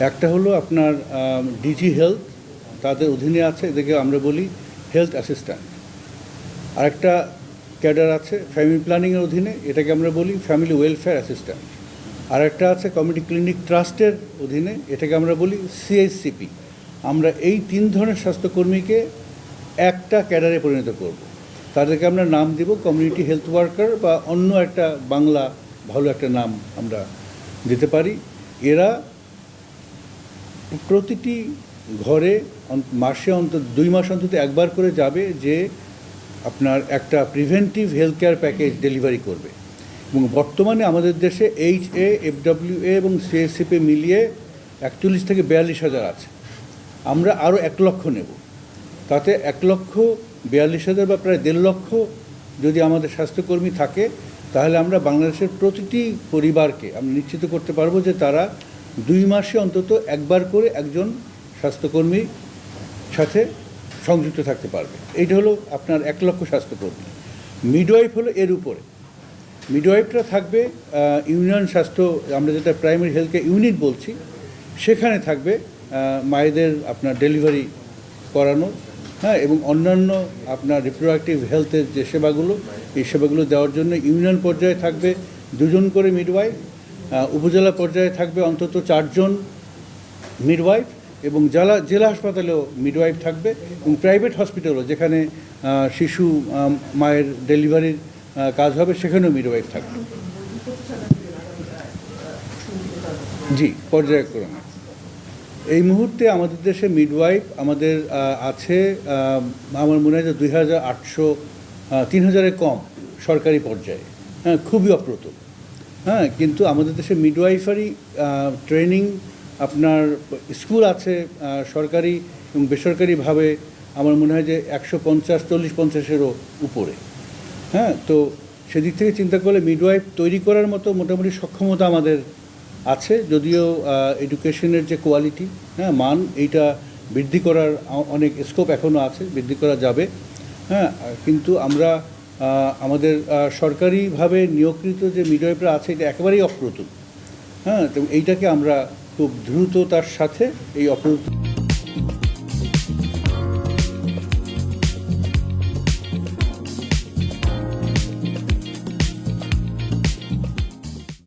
একটা হলো আপনার ডিজি হেলথ, তাদের অধীনে আছে, এদেরকে আমরা বলি হেলথ অ্যাসিস্ট্যান্ট। আরেকটা ক্যাডার আছে ফ্যামিলি প্ল্যানিংয়ের অধীনে, এটাকে আমরা বলি ফ্যামিলি ওয়েলফেয়ার অ্যাসিস্ট্যান্ট। আরেকটা আছে কমিউনিটি ক্লিনিক ট্রাস্টের অধীনে, এটাকে আমরা বলি সিএইচসিপি। আমরা এই 3 ধরনের স্বাস্থ্যকর্মীকে একটা ক্যাডারে পরিণত করব। তাদেরকে আমরা নাম দিব কমিউনিটি হেলথ ওয়ার্কার, বা অন্য একটা বাংলা ভালো একটা নাম আমরা দিতে পারি। এরা প্রতিটি ঘরে মাসে অন্তত 2 মাস অন্তত একবার করে যাবে, যে আপনার একটা preventive health care package delivery করবে। এবং বর্তমানে আমাদের দেশে HA, FWA এবং CSCP মিলিয়ে 41 থেকে 42,000 আছে। আমরা আরও 1 লক্ষ নেব। তাতে 1,42,000 বা প্রায় 1.5 লক্ষ যদি আমাদের স্বাস্থ্যকর্মী থাকে, তাহলে আমরা বাংলাদেশের প্রতিটি পরিবারকে আমরা নিশ্চিত করতে পারবো যে তারা 2 মাসে অন্তত একবার করে একজন স্বাস্থ্যকর্মীর সাথে সংযুক্ত থাকতে পারবে। এইটা হলো আপনার 1 লক্ষ স্বাস্থ্যকর্মী। মিডওয়াইফ হলো এর উপরে। মিডওয়াইফরা থাকবে ইউনিয়ন স্বাস্থ্য, আমরা যেটা প্রাইমারি হেলথ কেয়ার ইউনিট বলছি, সেখানে থাকবে মায়েদের আপনার ডেলিভারি করানো, হ্যাঁ, এবং অন্যান্য আপনার রিপ্রোডাক্টিভ হেলথের যে সেবাগুলো, এই সেবাগুলো দেওয়ার জন্য ইউনিয়ন পর্যায়ে থাকবে 2 জন করে মিডওয়াইফ, উপজেলা পর্যায়ে থাকবে অন্তত 4 জন মিডওয়াইফ, এবং জেলা হাসপাতালেও মিডওয়াইফ থাকবে, এবং প্রাইভেট হসপিটালও যেখানে শিশু মায়ের ডেলিভারির কাজ হবে সেখানেও মিডওয়াইফ থাকবে। জি, পর্যায়ক্রমে এই মুহূর্তে আমাদের দেশে মিডওয়াইফ আমাদের আছে, আমার মনে হয় যে 2,800, 3,000-এর কম সরকারি পর্যায়ে। হ্যাঁ, খুবই অপ্রতুল। হ্যাঁ, কিন্তু আমাদের দেশে মিডওয়াইফারি ট্রেনিং আপনার স্কুল আছে সরকারি এবং বেসরকারিভাবে, আমার মনে হয় যে 150-40-50-এরও উপরে। হ্যাঁ, তো সেদিক থেকে চিন্তা করলে মিডওয়াইফ তৈরি করার মতো মোটামুটি সক্ষমতা আমাদের আছে, যদিও এডুকেশনের যে কোয়ালিটি, হ্যাঁ, মান, এইটা বৃদ্ধি করার অনেক স্কোপ এখনও আছে, বৃদ্ধি করা যাবে। হ্যাঁ, কিন্তু আমরা আমাদের সরকারিভাবে নিয়োগকৃত যে মিডওয়াইফরা আছে, এটা একেবারেই অপ্রতুল। হ্যাঁ, তো এইটাকে আমরা খুব দ্রুততার সাথে এই অপ্রতুল